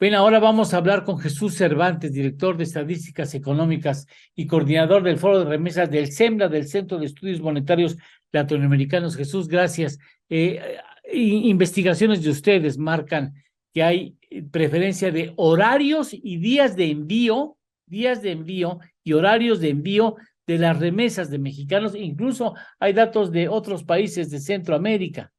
Bien, ahora vamos a hablar con Jesús Cervantes, director de Estadísticas Económicas y coordinador del Foro de Remesas del CEMLA, del Centro de Estudios Monetarios Latinoamericanos. Jesús, gracias. Investigaciones de ustedes marcan que hay preferencia de horarios y días de envío y horarios de envío de las remesas de mexicanos. Incluso hay datos de otros países de Centroamérica.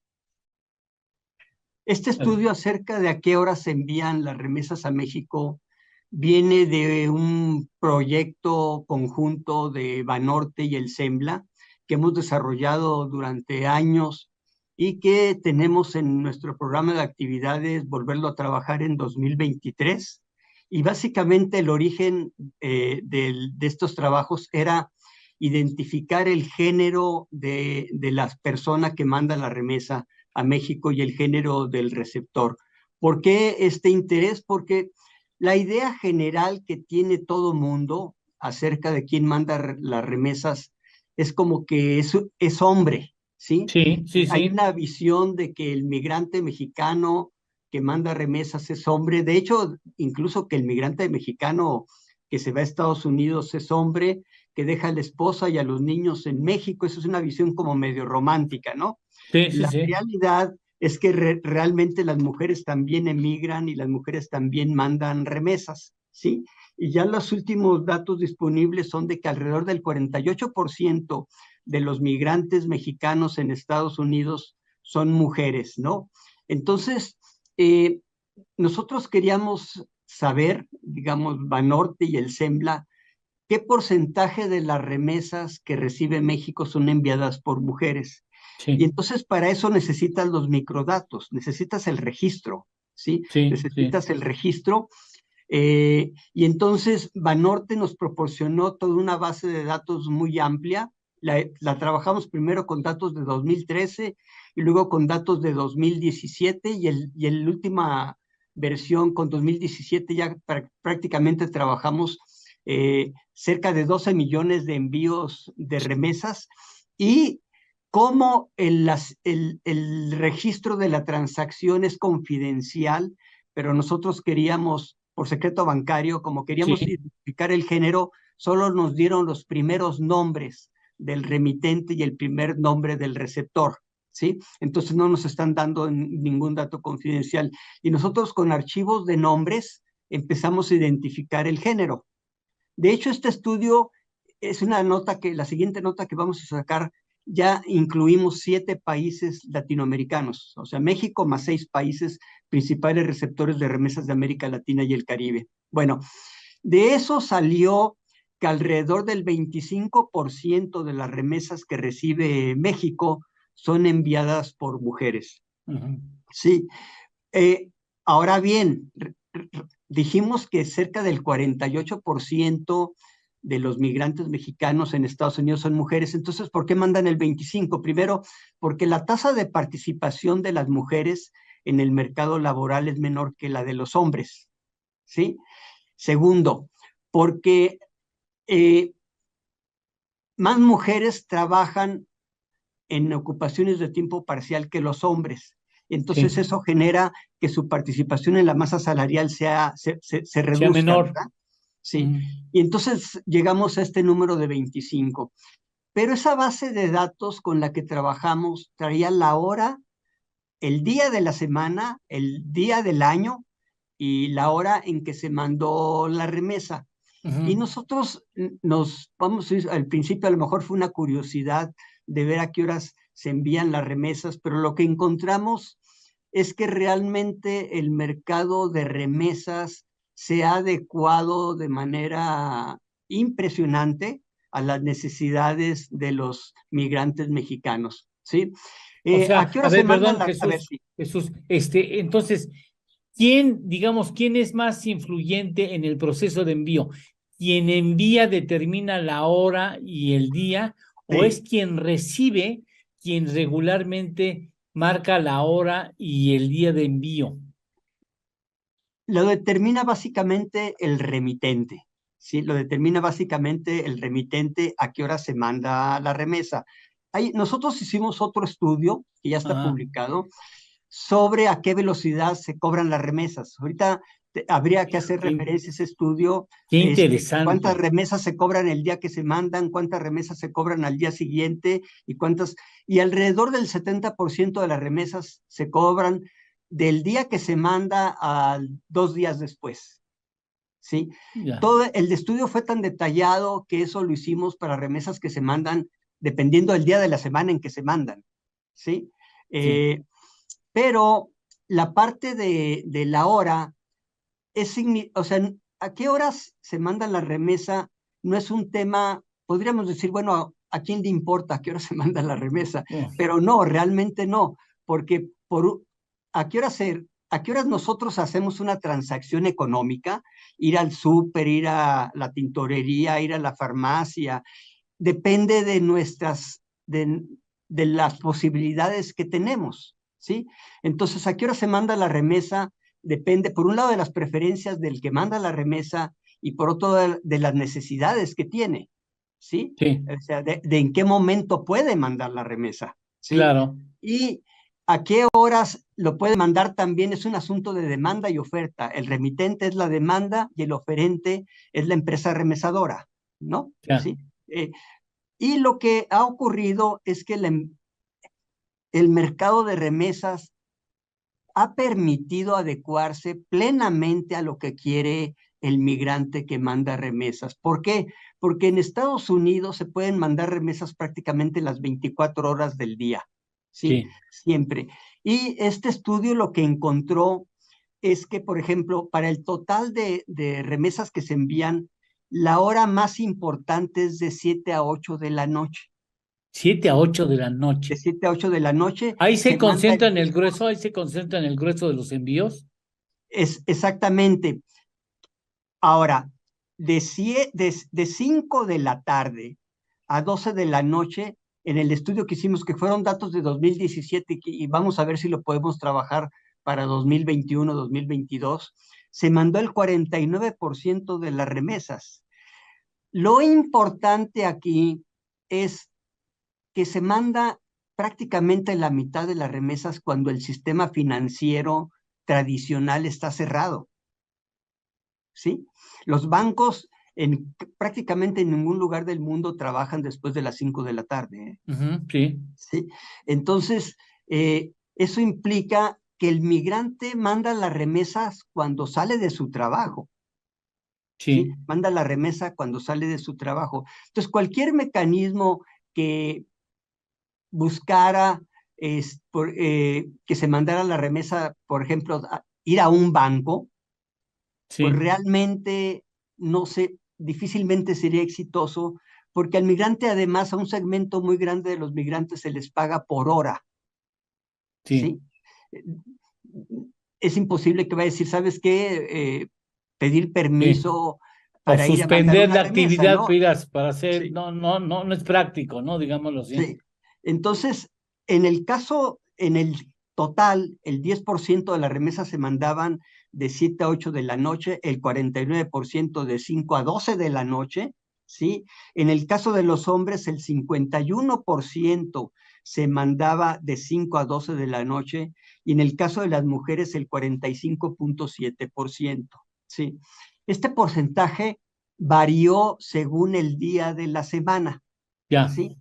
Este estudio acerca de a qué horas se envían las remesas a México viene de un proyecto conjunto de Banorte y el CEMLA que hemos desarrollado durante años y que tenemos en nuestro programa de actividades volverlo a trabajar en 2023. Y básicamente el origen de estos trabajos era identificar el género de las personas que mandan la remesa a México y el género del receptor. ¿Por qué este interés? Porque la idea general que tiene todo mundo acerca de quién manda las remesas es como que es hombre, ¿sí? Sí, sí, Hay sí. una visión de que el migrante mexicano que manda remesas es hombre. De hecho, incluso que el migrante mexicano que se va a Estados Unidos es hombre, que deja a la esposa y a los niños en México. Eso es una visión como medio romántica, ¿no? Sí, sí, La sí. realidad es que realmente las mujeres también emigran y las mujeres también mandan remesas, ¿sí? Y ya los últimos datos disponibles son de que alrededor del 48% de los migrantes mexicanos en Estados Unidos son mujeres, ¿no? Entonces, nosotros queríamos saber, digamos, Banorte y el CEMLA, ¿qué porcentaje de las remesas que recibe México son enviadas por mujeres? Y Sí, entonces para eso necesitas los microdatos, necesitas el registro, ¿sí? sí, sí. Necesitas el registro. Y entonces Banorte nos proporcionó toda una base de datos muy amplia. La trabajamos primero con datos de 2013 y luego con datos de 2017 y el última versión con 2017 ya prácticamente trabajamos cerca de 12 millones de envíos de remesas y cómo el registro de la transacción es confidencial, pero nosotros queríamos, por secreto bancario, como queríamos Sí. identificar el género, solo nos dieron los primeros nombres del remitente y el primer nombre del receptor, ¿sí? Entonces no nos están dando ningún dato confidencial. Y nosotros con archivos de nombres empezamos a identificar el género. De hecho, este estudio es una nota que, la siguiente nota que vamos a sacar, ya incluimos 7 países latinoamericanos, o sea, México más 6 países principales receptores de remesas de América Latina y el Caribe. Bueno, de eso salió que alrededor del 25% de las remesas que recibe México son enviadas por mujeres. Ujú. Sí, eh, ahora bien, dijimos que cerca del 48% de los migrantes mexicanos en Estados Unidos son mujeres. Entonces, ¿por qué mandan el 25%? Primero, porque la tasa de participación de las mujeres en el mercado laboral es menor que la de los hombres, ¿sí? Segundo, porque eh, más mujeres trabajan en ocupaciones de tiempo parcial que los hombres. Entonces Sí, eso genera que su participación en la masa salarial se sea reduzca, menor. ¿verdad? Sí. Ujú. Y entonces llegamos a este número de 25. Pero esa base de datos con la que trabajamos traía la hora, el día de la semana, el día del año y la hora en que se mandó la remesa. Y Ujú. nosotros vamos a ir, al principio a lo mejor fue una curiosidad de ver a qué horas se envían las remesas, pero lo que encontramos es que realmente el mercado de remesas se ha adecuado de manera impresionante a las necesidades de los migrantes mexicanos, ¿sí? O ¿A qué sea, a hora se ver, mandan perdón, las? A ver, Jesús, sí. Jesús, entonces, digamos, quién es más influyente en el proceso de envío? ¿Quién envía determina la hora y el día, o es Sí. quien recibe quien regularmente marca la hora y el día de envío? Lo determina básicamente el remitente, ¿sí? Lo determina básicamente el remitente a qué hora se manda la remesa. Nosotros hicimos otro estudio que ya está Ajá. publicado sobre a qué velocidad se cobran las remesas. Ahorita Habría que hacer Qué, referencia a ese estudio, qué cuántas interesante. remesas se cobran el día que se mandan, cuántas remesas se cobran al día siguiente y alrededor del 70% de las remesas se cobran del día que se manda a 2 días después. ¿Sí? Ya, Todo el estudio fue tan detallado que eso lo hicimos para remesas que se mandan dependiendo del día de la semana en que se mandan. ¿Sí? sí, Pero la parte de la hora o sea, ¿a qué horas se manda la remesa? No es un tema, podríamos decir, bueno, ¿a quién le importa a qué hora se manda la remesa? oh, Pero no, realmente no, porque ¿a qué horas nosotros hacemos una transacción económica? Ir al súper, ir a la tintorería, ir a la farmacia, depende de las posibilidades que tenemos, ¿sí? Entonces, ¿a qué hora se manda la remesa? Depende, por un lado, de las preferencias del que manda la remesa y por otro, de las necesidades que tiene, ¿sí? sí, O sea, de en qué momento puede mandar la remesa, ¿sí? claro, Y a qué horas lo puede mandar también es un asunto de demanda y oferta. El remitente es la demanda y el oferente es la empresa remesadora, ¿no? ya. ¿Sí? Y lo que ha ocurrido es que el mercado de remesas ha permitido adecuarse plenamente a lo que quiere el migrante que manda remesas. ¿Por qué? Porque en Estados Unidos se pueden mandar remesas prácticamente las 24 horas del día, ¿sí? Sí. Siempre. Y este estudio lo que encontró es que, por ejemplo, para el total de remesas que se envían, la hora más importante es de 7 a 8 de la noche. 7 a 8 de la De noche. 7 a 8 de la noche Ahí se se manda concentra el en el grueso, 10%. ahí se concentra en el grueso de los envíos. Es exactamente. Ahora, de 5 de la tarde a 12 de la noche, en el estudio que hicimos, que fueron datos de 2017, y vamos a ver si lo podemos trabajar para 2021, 2022, se mandó el 49% de las remesas. Lo importante aquí es que se manda prácticamente la mitad de las remesas cuando el sistema financiero tradicional está cerrado, ¿sí? Los bancos prácticamente en ningún lugar del mundo trabajan después de las 5 de la tarde, ¿eh? Ujú, sí, ¿Sí? Entonces, eso implica que el migrante manda las remesas cuando sale de su trabajo, ¿sí? sí. Manda la remesa cuando sale de su trabajo. Entonces, cualquier mecanismo que buscara que se mandara la remesa, por ejemplo, ir a un banco, pues Sí, realmente no sé, difícilmente sería exitoso, porque al migrante, además, a un segmento muy grande de los migrantes se les paga por hora, sí. ¿sí? Eh, Es imposible que vaya a decir, ¿sabes qué? Pedir Sí. permiso O para ir a mandar suspender una la remesa, actividad ¿no? para hacer, Sí. no, no, no, no es práctico, ¿no? Digámoslo así. Sí. Entonces, en el total, el 10% de las remesas se mandaban de 7 a 8 de la noche, el 49% de 5 a 12 de la noche, ¿sí? En el caso de los hombres, el 51% se mandaba de 5 a 12 de la noche, y en el caso de las mujeres, el 45,7%, ¿sí? Este porcentaje varió según el día de la semana. Ya. ¿Sí?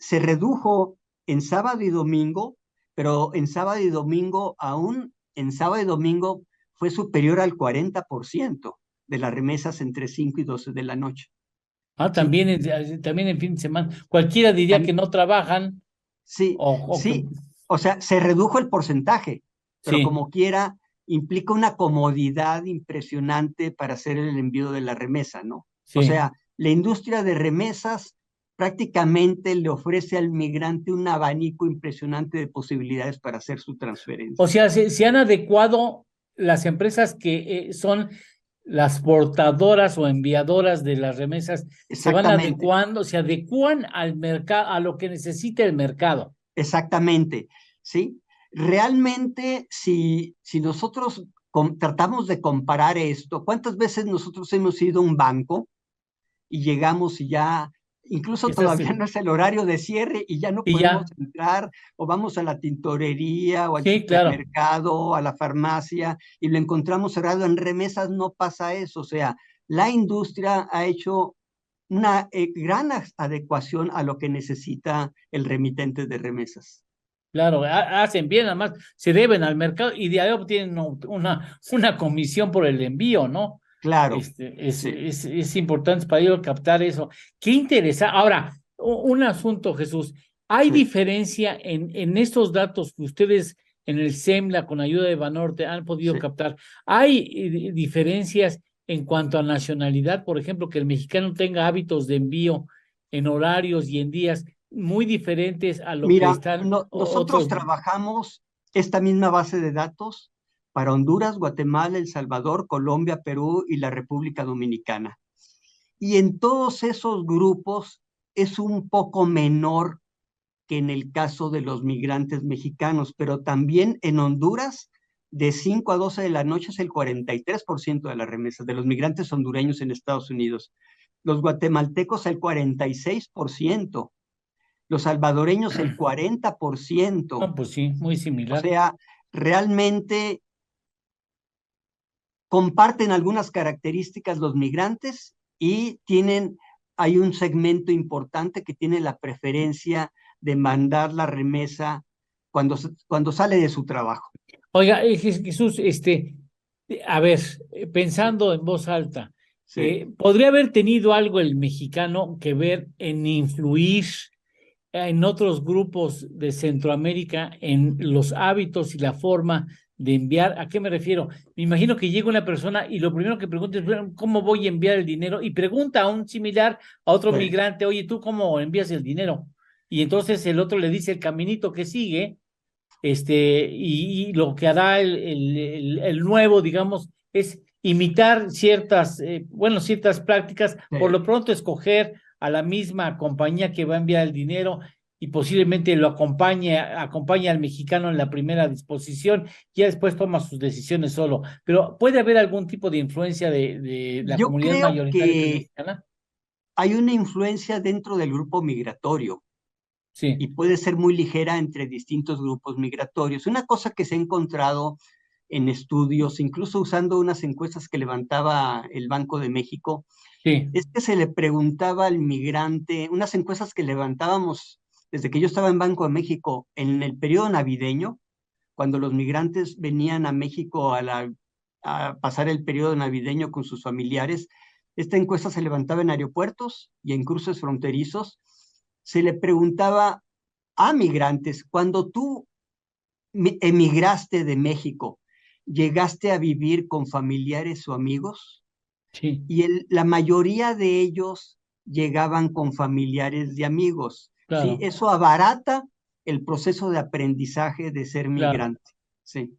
Se redujo en sábado y domingo, pero en sábado y domingo, aún en sábado y domingo, fue superior al 40% de las remesas entre 5 y 12 de la noche. Ah, ¿Sí? también en fin de semana. Cualquiera diría que no trabajan Sí, o que sí, o sea, se redujo el porcentaje, pero sí, como quiera, implica una comodidad impresionante para hacer el envío de la remesa, ¿no? O sí. sea, la industria de remesas prácticamente le ofrece al migrante un abanico impresionante de posibilidades para hacer su O transferencia. sea, se han adecuado las empresas que son las portadoras o enviadoras de las remesas, se van Exactamente, adecuando, se adecúan al mercado, a lo que necesita el mercado. exactamente, ¿sí? Realmente, si nosotros tratamos de comparar esto, ¿cuántas veces nosotros hemos ido a un banco y llegamos y ya incluso Estás, todavía no es el horario de cierre y ya no y podemos ya, entrar o vamos a la tintorería o al sí, claro, supermercado, a la farmacia y lo encontramos cerrado. En remesas no pasa eso, o sea, la industria ha hecho una gran adecuación a lo que necesita el remitente de remesas. claro, hacen bien, además se deben al mercado y de ahí obtienen una comisión por el envío, ¿no? Claro, sí, Es importante para ellos captar eso. Qué interesante. Ahora, un asunto, Jesús. ¿Hay sí, diferencia en estos datos que ustedes en el SEMLA con ayuda de Banorte han podido sí. captar? ¿Hay diferencias en cuanto a nacionalidad? Por ejemplo, que el mexicano tenga hábitos de envío en horarios y en días muy diferentes a lo que Mira, están nosotros otros. trabajamos esta misma base de datos para Honduras, Guatemala, El Salvador, Colombia, Perú y la República Dominicana. Y en todos esos grupos es un poco menor que en el caso de los migrantes mexicanos, pero también en Honduras, de 5 a 12 de la noche es el 43% de las remesas de los migrantes hondureños en Estados Unidos. Los guatemaltecos el 46%, los salvadoreños el 40%. No, pues sí, muy O similar. sea, realmente comparten algunas características los migrantes y hay un segmento importante que tiene la preferencia de mandar la remesa cuando sale de su trabajo. Oiga, Jesús, a ver, Sí, pensando en voz alta, sí, ¿podría haber tenido algo el mexicano que ver en influir en otros grupos de Centroamérica en los hábitos y la forma de enviar? ¿A qué me refiero? Me imagino que llega una persona y lo primero que pregunta es, "Bueno, ¿cómo voy a enviar el dinero?" Y pregunta a un similar, a otro sí. migrante, oye, ¿tú cómo envías el dinero? Y entonces el otro le dice el caminito que sigue, y lo que hará el nuevo, digamos, es imitar ciertas, bueno, ciertas prácticas, por Sí. lo pronto escoger a la misma compañía que va a enviar el dinero y posiblemente lo acompañe al mexicano en la primera disposición, y ya después toma sus decisiones solo. Pero puede haber algún tipo de influencia de la Yo comunidad creo mayoritaria que es que mexicana. hay una influencia dentro del grupo migratorio Sí, y puede ser muy ligera entre distintos grupos migratorios. Una cosa que se ha encontrado en estudios, incluso usando unas encuestas que levantaba el Banco de México, sí, es que se le preguntaba al migrante, unas encuestas que levantábamos desde que yo estaba en Banco de México en el periodo navideño, cuando los migrantes venían a México a pasar el periodo navideño con sus familiares. Esta encuesta se levantaba en aeropuertos y en cruces fronterizos. Se le preguntaba a migrantes, cuando tú emigraste de México, ¿llegaste a vivir con familiares o amigos? sí, Y la mayoría de ellos llegaban con familiares y amigos, ¿sí? claro, Eso abarata el proceso de aprendizaje de ser claro, migrante, ¿sí?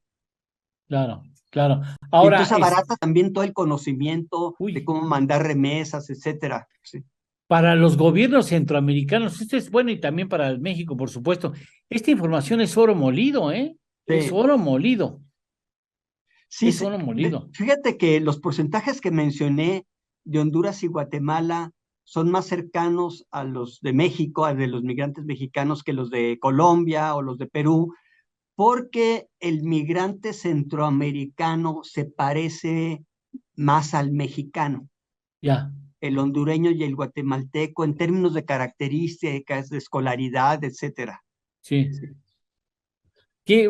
claro, claro. Y Ahora, entonces abarata también todo el conocimiento de uy. cómo mandar remesas, etcétera, ¿sí? Para los gobiernos centroamericanos, esto es bueno, y también para el México, por supuesto. Esta información es oro molido, ¿eh? Es Sí, oro molido, sí, es oro molido. fíjate que los porcentajes que mencioné de Honduras y Guatemala son más cercanos a los de México, a de los migrantes mexicanos, que los de Colombia o los de Perú, porque el migrante centroamericano se parece más al mexicano, Ya, el hondureño y el guatemalteco en términos de características, de escolaridad, etcétera. sí. Sí.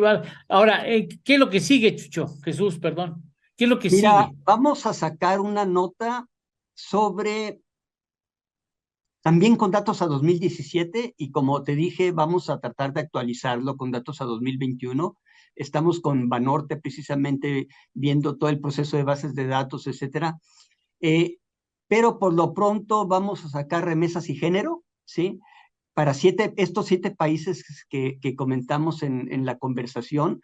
Ahora, ¿qué es lo que sigue, Chucho? Jesús, perdón. ¿Qué es lo que Mira, sigue? vamos a sacar una nota sobre, también con datos a 2017 y como te dije, vamos a tratar de actualizarlo con datos a 2021. Estamos con Banorte precisamente viendo todo el proceso de bases de datos, etcétera. Eh, pero por lo pronto vamos a sacar remesas y género, ¿sí? Para estos 7 países que comentamos en la conversación,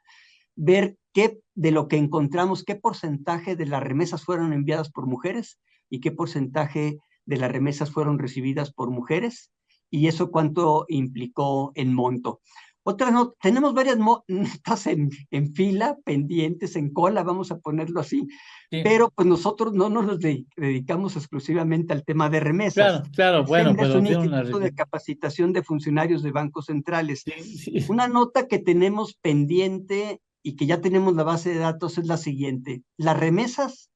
ver qué de lo que encontramos, qué porcentaje de las remesas fueron enviadas por mujeres y qué porcentaje de las remesas fueron recibidas por mujeres y eso cuánto implicó en monto. Otras no, tenemos varias notas en fila, pendientes, en cola, vamos a ponerlo así, Sí, pero pues nosotros no nos dedicamos exclusivamente al tema de remesas. claro, claro, El bueno, SEMLA es pero un tiene una... instituto de capacitación de funcionarios de bancos centrales. Sí, sí. Una nota que tenemos pendiente y que ya tenemos la base de datos es la siguiente. Las remesas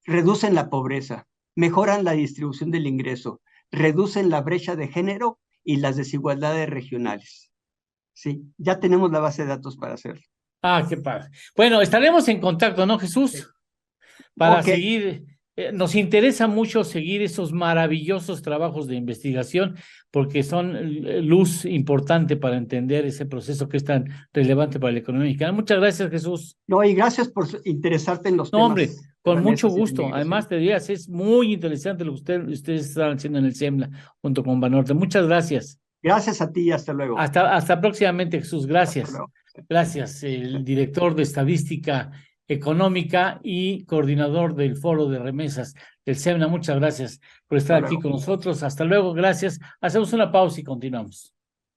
reducen la pobreza, mejoran la distribución del ingreso, reducen la brecha de género y las desigualdades regionales. Sí, ya tenemos la base de datos para hacerlo. Ah, qué padre. Bueno, estaremos en contacto, ¿no, Sí. Jesús? Para Ok, seguir, nos interesa mucho seguir esos maravillosos trabajos de investigación porque son luz importante para entender ese proceso que es tan relevante para la economía mexicana. Muchas gracias, Jesús. no, y gracias por interesarte en los No, hombre, temas de con mucho remesas y de gusto. Además, migración. te dirías, es muy interesante lo que ustedes están haciendo en el SEMLA junto con Banorte. Muchas gracias. Gracias a ti y hasta luego. Hasta próximamente, Jesús. Hasta Gracias. luego. Gracias, el director de Estadística Económica y coordinador del Foro de Remesas del SEMNA. Muchas gracias por estar Hasta aquí luego. con nosotros. Hasta luego, gracias. Hacemos una pausa y continuamos.